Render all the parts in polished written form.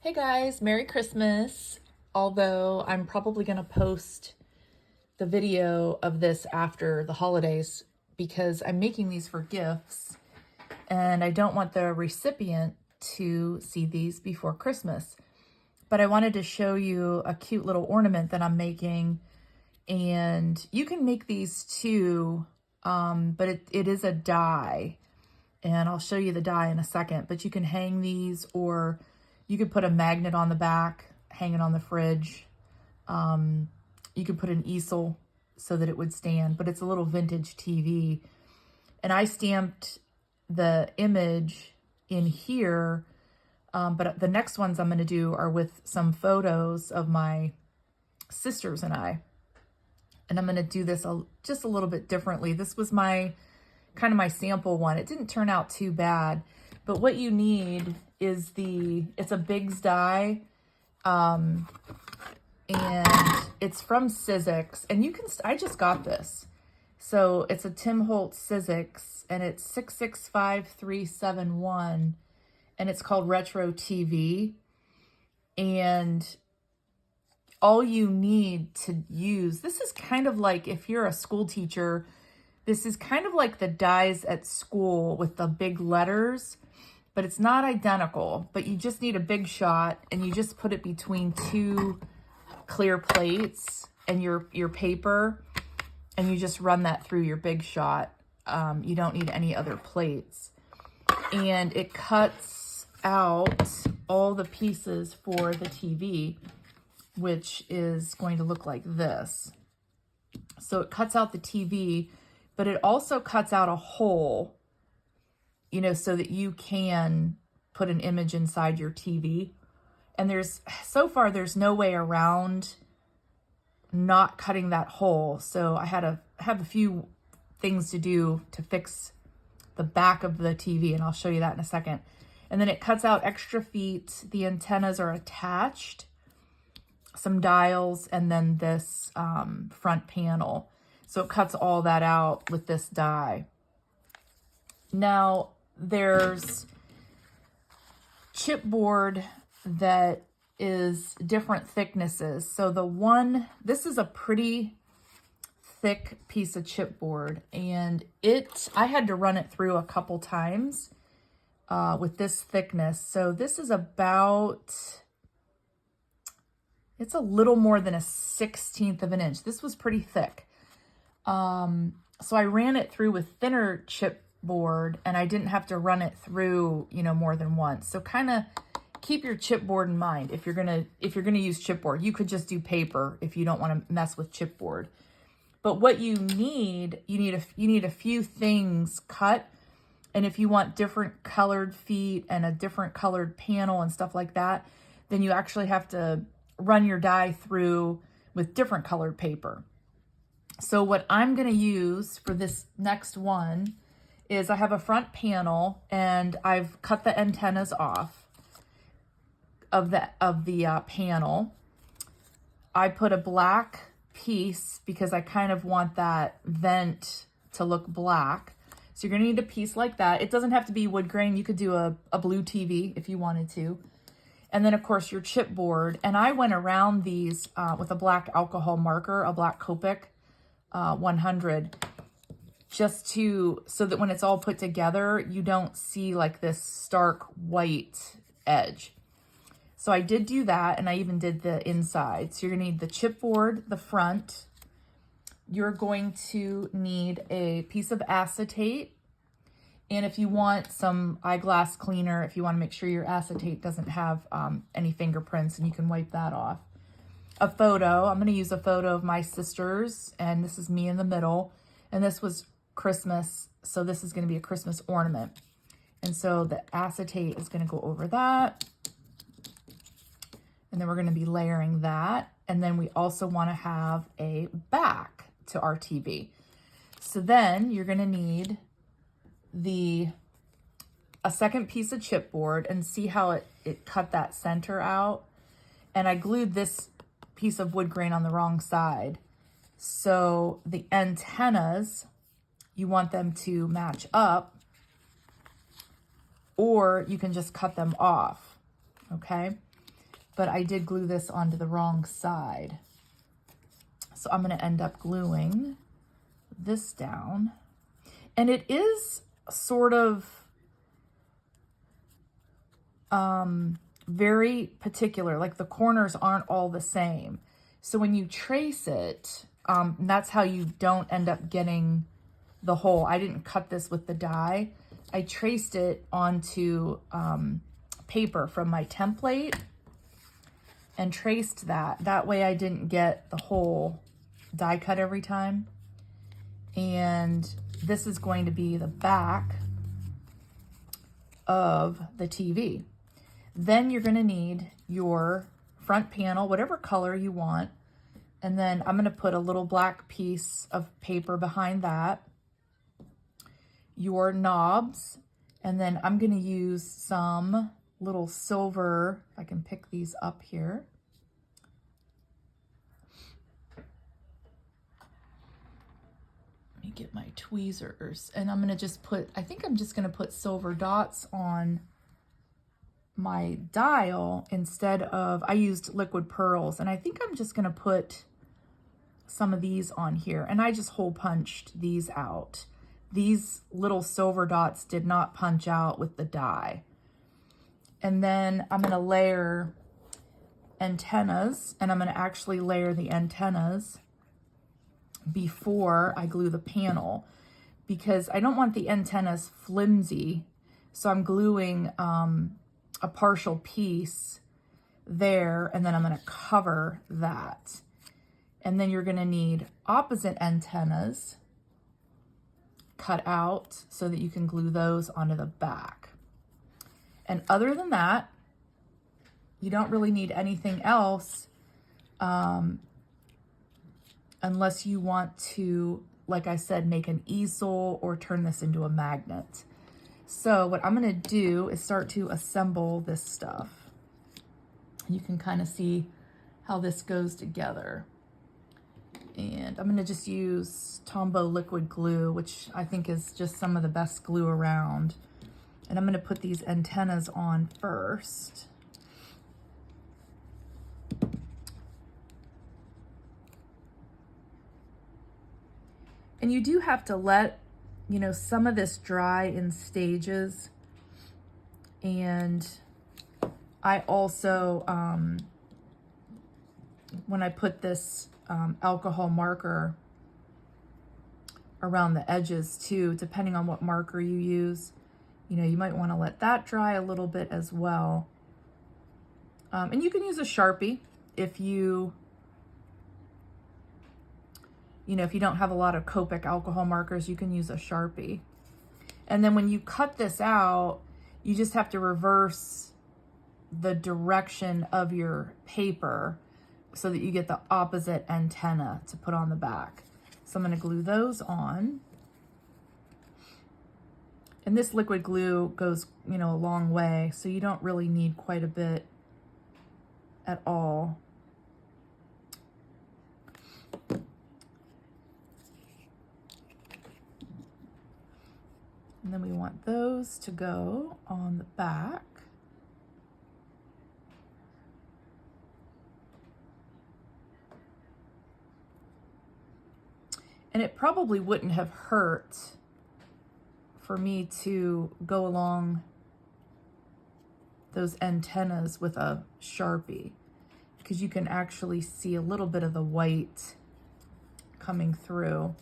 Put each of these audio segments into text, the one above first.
Hey guys, Merry Christmas. Although I'm probably going to post the video of this after the holidays because I'm making these for gifts and I don't want the recipient to see these before Christmas. But I wanted to show you a cute little ornament that I'm making, and you can make these too, but it is a die, and I'll show you the die in a second. But you can hang these, or you could put a magnet on the back, hang it on the fridge. You could put an easel so that it would stand, but it's a little vintage TV. And I stamped the image in here, but the next ones I'm going to do are with some photos of my sisters and I. And I'm going to do this just a little bit differently. This was my kind of my sample one. It didn't turn out too bad, but what you need is it's a Biggs die, and it's from Sizzix, and I just got this. So it's a Tim Holtz Sizzix, and it's 665371, and it's called Retro TV. And all you need to use, this is kind of like, if you're a school teacher, this is kind of like the dies at school with the big letters, but it's not identical. But you just need a big shot, and you just put it between two clear plates and your paper, and you just run that through your big shot. You don't need any other plates. And it cuts out all the pieces for the TV, which is going to look like this. So it cuts out the TV, but it also cuts out a hole, so that you can put an image inside your TV. And so far there's no way around not cutting that hole. So I had to have a few things to do to fix the back of the TV, and I'll show you that in a second. And then it cuts out extra feet. The antennas are attached, some dials, and then this front panel. So it cuts all that out with this die. Now, there's chipboard that is different thicknesses. So this is a pretty thick piece of chipboard, and I had to run it through a couple times with this thickness. So this is it's a little more than a 1/16 of an inch. This was pretty thick. So I ran it through with thinner chipboard, and I didn't have to run it through, more than once. So kind of keep your chipboard in mind. If you're gonna use chipboard, you could just do paper if you don't want to mess with chipboard. But what you need a few things cut. And if you want different colored feet and a different colored panel and stuff like that, then you actually have to run your die through with different colored paper. So what I'm going to use for this next one is I have a front panel, and I've cut the antennas off of the panel. I put a black piece because I kind of want that vent to look black. So you're going to need a piece like that. It doesn't have to be wood grain. You could do a blue TV if you wanted to. And then, of course, your chipboard. And I went around these with a black alcohol marker, a black Copic 100, so that when it's all put together, you don't see like this stark white edge. So I did do that, and I even did the inside. So you're going to need the chipboard, the front. You're going to need a piece of acetate. And if you want some eyeglass cleaner, if you want to make sure your acetate doesn't have any fingerprints, and you can wipe that off. A photo. I'm going to use a photo of my sisters, and this is me in the middle. And this was Christmas, so this is going to be a Christmas ornament. And so the acetate is going to go over that. And then we're going to be layering that. And then we also want to have a back to our TV. So then you're going to need a second piece of chipboard, and see how it cut that center out. And I glued this piece of wood grain on the wrong side. So the antennas, you want them to match up, or you can just cut them off, okay? but I did glue this onto the wrong side. So I'm going to end up gluing this down. And it is sort of very particular, like the corners aren't all the same. So when you trace it, that's how you don't end up getting the hole. I didn't cut this with the die. I traced it onto paper from my template and traced that. That way I didn't get the whole die cut every time. And this is going to be the back of the TV. Then you're going to need your front panel, whatever color you want. And then I'm going to put a little black piece of paper behind that. Your knobs. And then I'm going to use some little silver, if I can pick these up here. Let me get my tweezers. And I'm going to just put, I think I'm just going to put silver dots on my dial instead of, I used liquid pearls, and I think I'm just going to put some of these on here. And I just hole punched these out. These little silver dots did not punch out with the die. And then I'm going to layer antennas, and I'm going to actually layer the antennas before I glue the panel, because I don't want the antennas flimsy. So I'm gluing a partial piece there, and then I'm going to cover that. And then you're going to need opposite antennas cut out so that you can glue those onto the back. And other than that, you don't really need anything else unless you want to, like I said, make an easel or turn this into a magnet. So what I'm going to do is start to assemble this stuff. You can kind of see how this goes together. And I'm going to just use Tombow liquid glue, which I think is just some of the best glue around. And I'm going to put these antennas on first. And you do have to let, you know, some of this dry in stages. And I also, when I put this alcohol marker around the edges too, depending on what marker you use, you know, you might want to let that dry a little bit as well. And you can use a Sharpie if you know, if you don't have a lot of Copic alcohol markers, you can use a Sharpie. And then when you cut this out, you just have to reverse the direction of your paper so that you get the opposite antenna to put on the back. So I'm going to glue those on. And this liquid glue goes, you know, a long way, so you don't really need quite a bit at all. And then we want those to go on the back. And it probably wouldn't have hurt for me to go along those antennas with a Sharpie, because you can actually see a little bit of the white coming through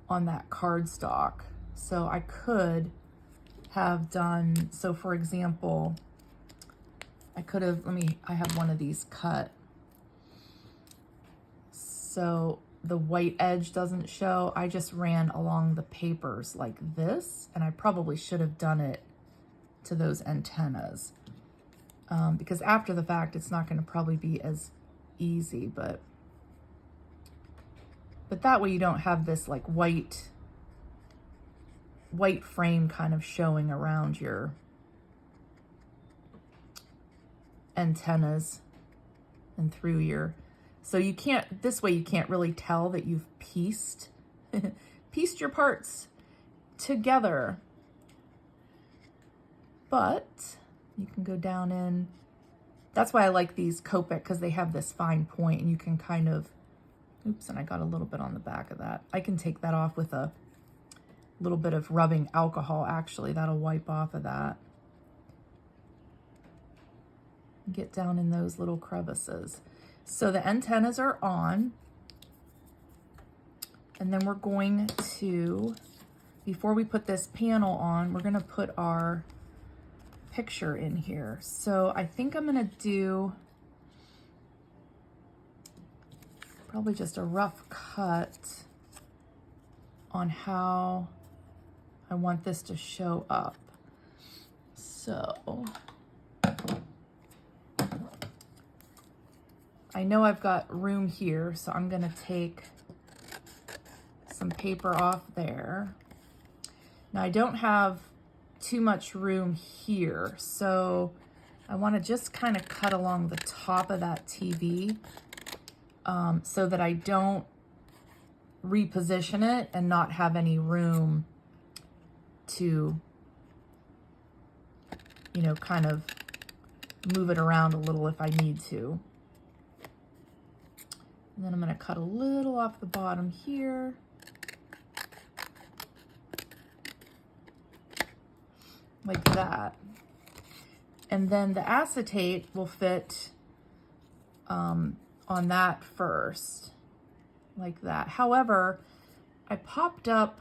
on that cardstock. So I could have done, so for example, I could have, I have one of these cut. So the white edge doesn't show. I just ran along the papers like this, and I probably should have done it to those antennas. Because after the fact, it's not gonna probably be as easy, but that way you don't have this like white frame kind of showing around your antennas and through your, so you can't, this way you can't really tell that you've pieced your parts together. But You can go down in. That's why I like these Copic, because they have this fine point and you can kind of, oops, and I got a little bit on the back of that. I can take that off with a little bit of rubbing alcohol, actually. That'll wipe off of that. Get down in those little crevices. So the antennas are on. And then we're going to, before we put this panel on, we're going to put our picture in here. So I think I'm going to do probably just a rough cut on how I want this to show up. So I know I've got room here, so I'm going to take some paper off there. Now I don't have too much room here, so I want to just kind of cut along the top of that TV so that I don't reposition it and not have any room to, you know, kind of move it around a little if I need to. And then I'm going to cut a little off the bottom here. Like that. And then the acetate will fit on that first, like that. However, I popped up,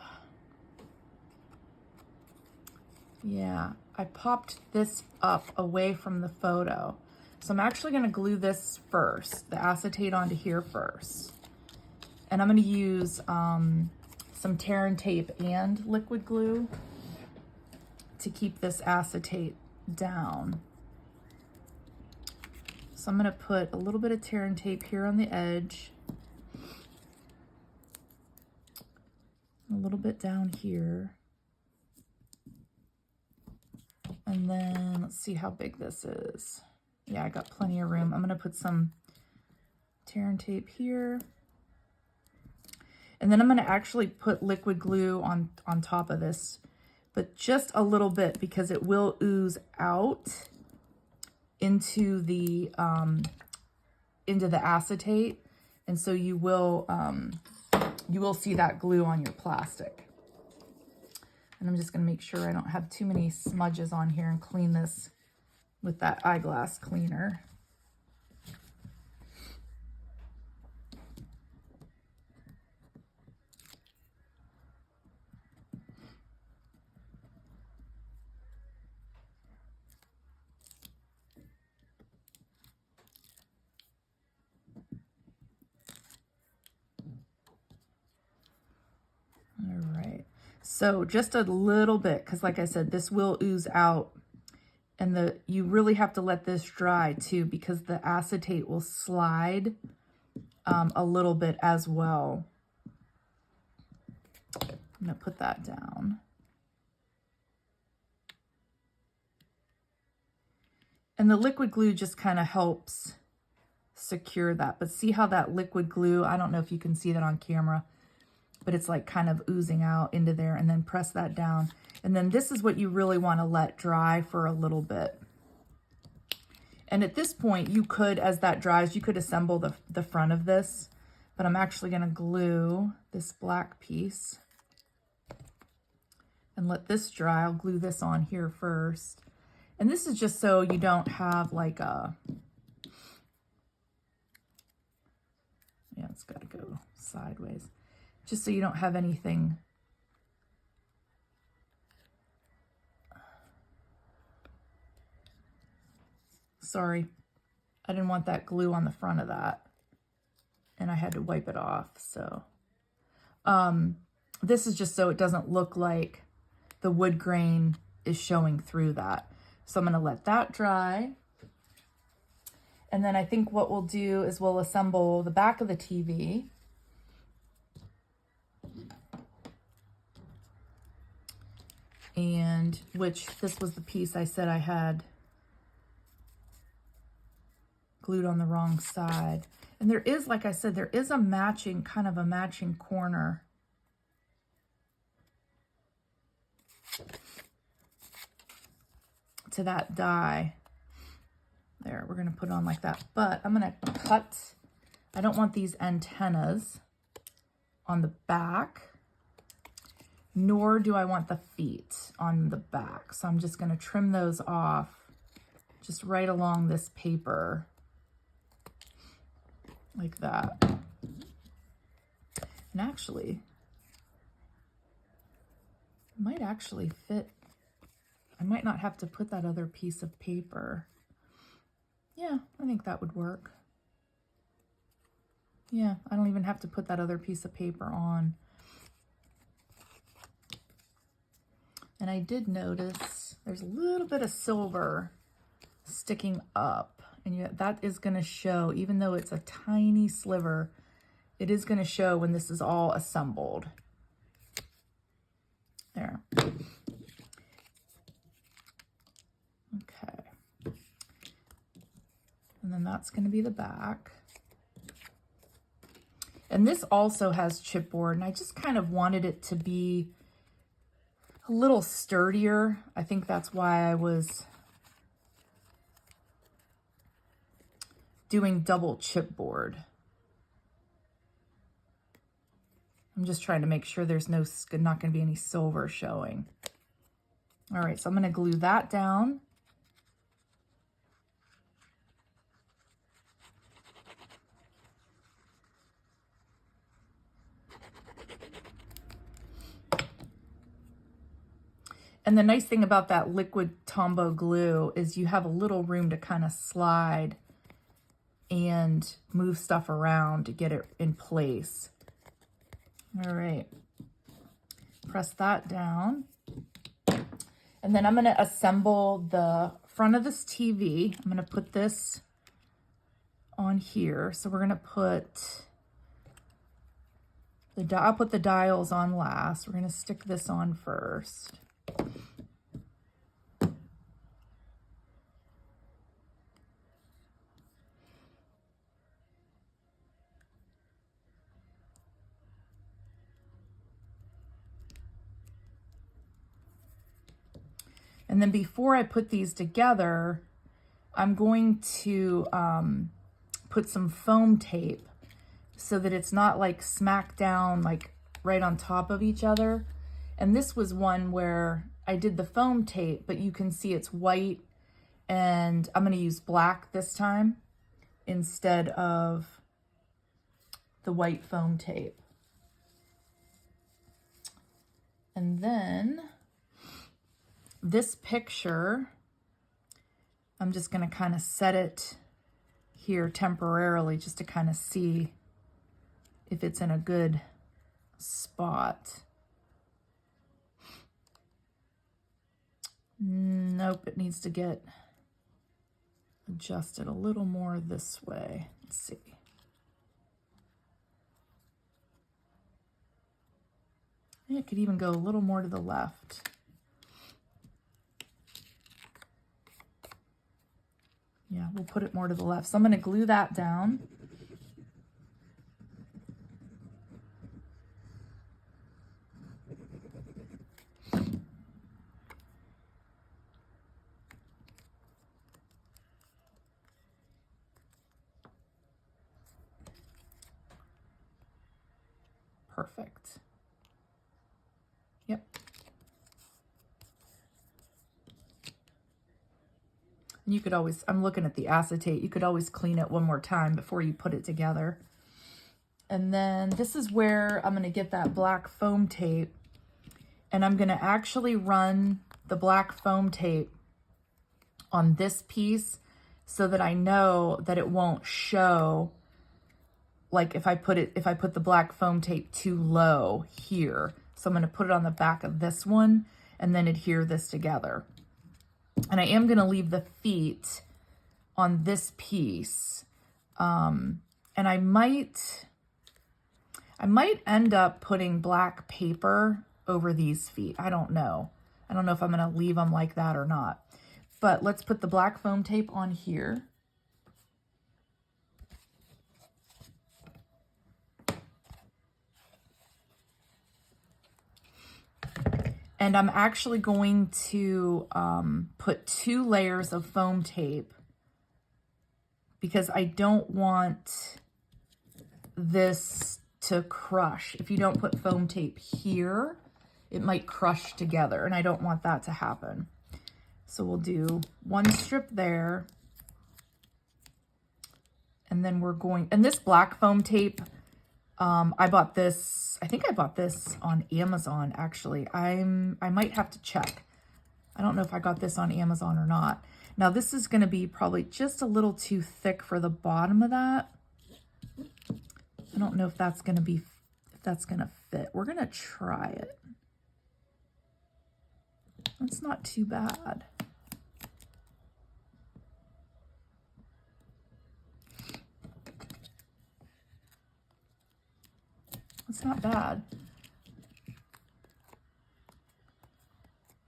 I popped this up away from the photo. So I'm actually going to glue this first, the acetate onto here first. And I'm going to use some tear and tape and liquid glue to keep this acetate down. So I'm going to put a little bit of tear and tape here on the edge, a little bit down here, and then let's see how big this is. Yeah, I got plenty of room. I'm going to put some tear and tape here, and then I'm going to actually put liquid glue on top of this, but just a little bit, because it will ooze out into the acetate, and so you will see that glue on your plastic. And I'm just going to make sure I don't have too many smudges on here and clean this with that eyeglass cleaner. So just a little bit, because like I said, this will ooze out, and you really have to let this dry too, because the acetate will slide a little bit as well. I'm gonna put that down. And the liquid glue just kind of helps secure that. But see how that liquid glue, I don't know if you can see that on camera, but it's like kind of oozing out into there, and then press that down. And then this is what you really want to let dry for a little bit. And at this point, you could, as that dries, you could assemble the front of this, but I'm actually going to glue this black piece and let this dry. I'll glue this on here first. And this is just so you don't have like a, yeah, it's got to go sideways. Just so you don't have anything sorry, I didn't want that glue on the front of that, and I had to wipe it off. So this is just so it doesn't look like the wood grain is showing through that. So I'm going to let that dry, and then I think what we'll do is we'll assemble the back of the TV. And which this was the piece I said I had glued on the wrong side. And there is, like I said, there is a matching, kind of a matching corner. to that die. There, we're gonna put it on like that. But I'm gonna cut, I don't want these antennas on the back, nor do I want the feet on the back. So I'm just gonna trim those off just right along this paper, like that. And actually, it might actually fit. I might not have to put that other piece of paper. Yeah, I think that would work. Yeah, I don't even have to put that other piece of paper on. And I did notice there's a little bit of silver sticking up, and that is going to show, even though it's a tiny sliver, it is going to show when this is all assembled. There. Okay. And then that's going to be the back. And this also has chipboard, and I just kind of wanted it to be a little sturdier. I think that's why I was doing double chipboard. I'm just trying to make sure there's not going to be any silver showing. All right, so I'm going to glue that down. And the nice thing about that liquid Tombow glue is you have a little room to kind of slide and move stuff around to get it in place. All right, press that down. And then I'm going to assemble the front of this TV. I'm going to put this on here. So we're going to put I'll put the dials on last. We're going to stick this on first. And then before I put these together, I'm going to put some foam tape so that it's not like smack down, like right on top of each other. And this was one where I did the foam tape, but you can see it's white, and I'm going to use black this time instead of the white foam tape. And then this picture, I'm just going to kind of set it here temporarily just to kind of see if it's in a good spot. Nope, it needs to get adjusted a little more this way. Let's see. It could even go a little more to the left. Yeah, we'll put it more to the left. So I'm going to glue that down. Perfect. Yep. And you could always, I'm looking at the acetate, you could always clean it one more time before you put it together. And then this is where I'm going to get that black foam tape, and I'm going to actually run the black foam tape on this piece so that I know that it won't show, like if I put the black foam tape too low here. So I'm going to put it on the back of this one and then adhere this together. And I am going to leave the feet on this piece. And I might end up putting black paper over these feet. I don't know. I don't know if I'm going to leave them like that or not. But let's put the black foam tape on here. And I'm actually going to put 2 layers of foam tape because I don't want this to crush. If you don't put foam tape here, it might crush together, and I don't want that to happen. So we'll do 1 strip there. And then we're going, and this black foam tape, I bought this, I think I bought this on Amazon, actually. I might have to check. I don't know if I got this on Amazon or not. Now this is gonna be probably just a little too thick for the bottom of that. I don't know if that's gonna be, if that's gonna fit. We're gonna try it. That's not too bad. It's not bad.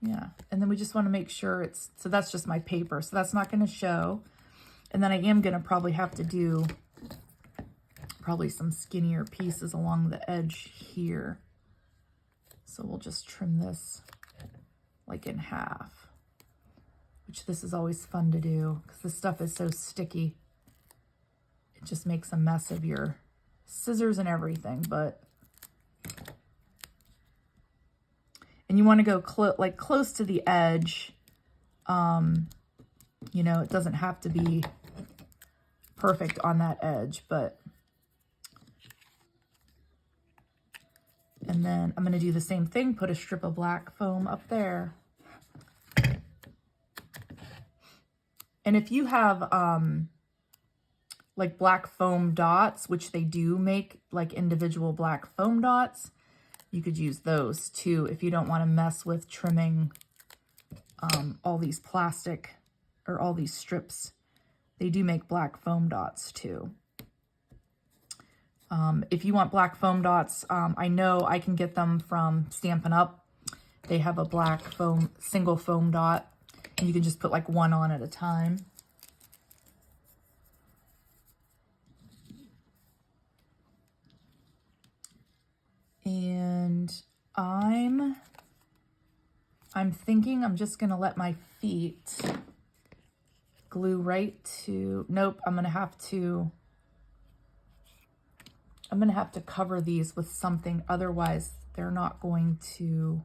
Yeah, and then we just want to make sure it's, so that's just my paper, so that's not going to show. And then I am going to probably have to do probably some skinnier pieces along the edge here. So we'll just trim this like in half, which this is always fun to do because this stuff is so sticky. It just makes a mess of your scissors and everything, but and you want to go close to the edge. You know, it doesn't have to be perfect on that edge, but, and then I'm going to do the same thing, put a strip of black foam up there. And if you have like black foam dots, which they do make like individual black foam dots, you could use those too if you don't want to mess with trimming all these plastic or all these strips. They do make black foam dots too. If you want black foam dots, I know I can get them from Stampin' Up. They have a black foam, single foam dot, and you can just put like 1 on at a time. And I'm thinking I'm just gonna let my feet glue right to, nope, I'm gonna have to cover these with something, otherwise they're not going to,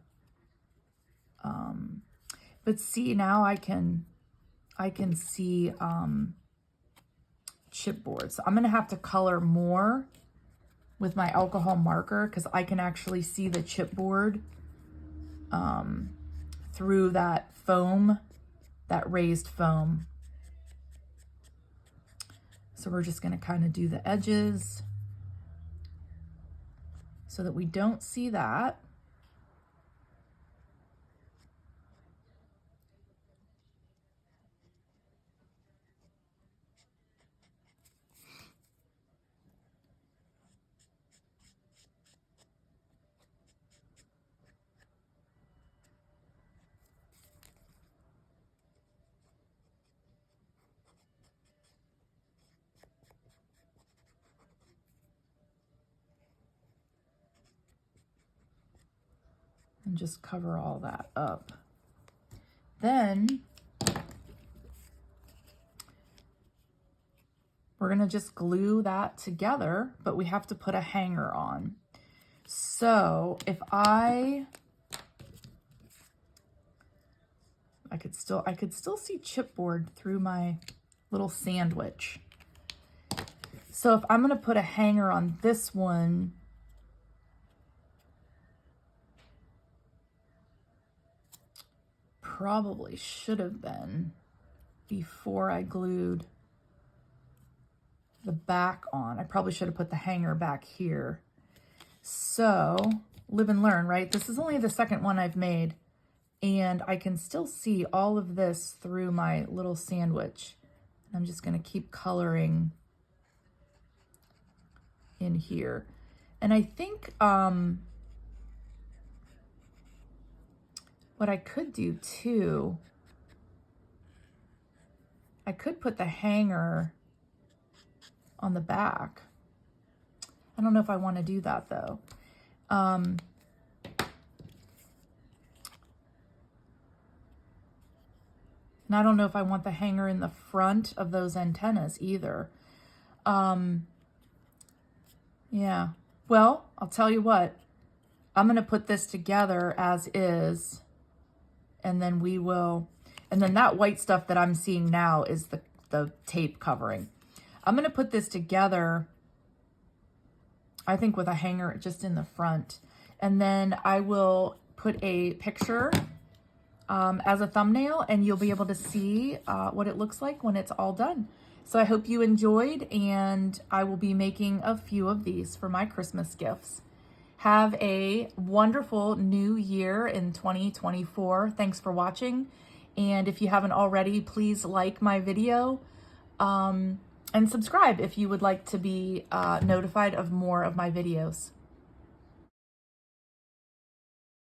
but see, now I can see chipboard. So I'm gonna have to color more with my alcohol marker because I can actually see the chipboard through that foam, that raised foam. So we're just gonna kind of do the edges so that we don't see that. And just cover all that up. Then we're gonna just glue that together, but we have to put a hanger on. So if I could still see chipboard through my little sandwich. So if I'm gonna put a hanger on this one, probably should have been before I glued the back on. I probably should have put the hanger back here. So live and learn, right? This is only the second one I've made, and I can still see all of this through my little sandwich. I'm just gonna keep coloring in here. And I think what I could do too, I could put the hanger on the back. I don't know if I want to do that though. And I don't know if I want the hanger in the front of those antennas either. Yeah. Well, I'll tell you what. I'm going to put this together as is. And then we will... And then that white stuff that I'm seeing now is the tape covering. I'm going to put this together, I think, with a hanger just in the front. And then I will put a picture as a thumbnail, and you'll be able to see what it looks like when it's all done. So I hope you enjoyed, and I will be making a few of these for my Christmas gifts. Have a wonderful new year in 2024. Thanks for watching. And if you haven't already, please like my video and subscribe if you would like to be notified of more of my videos.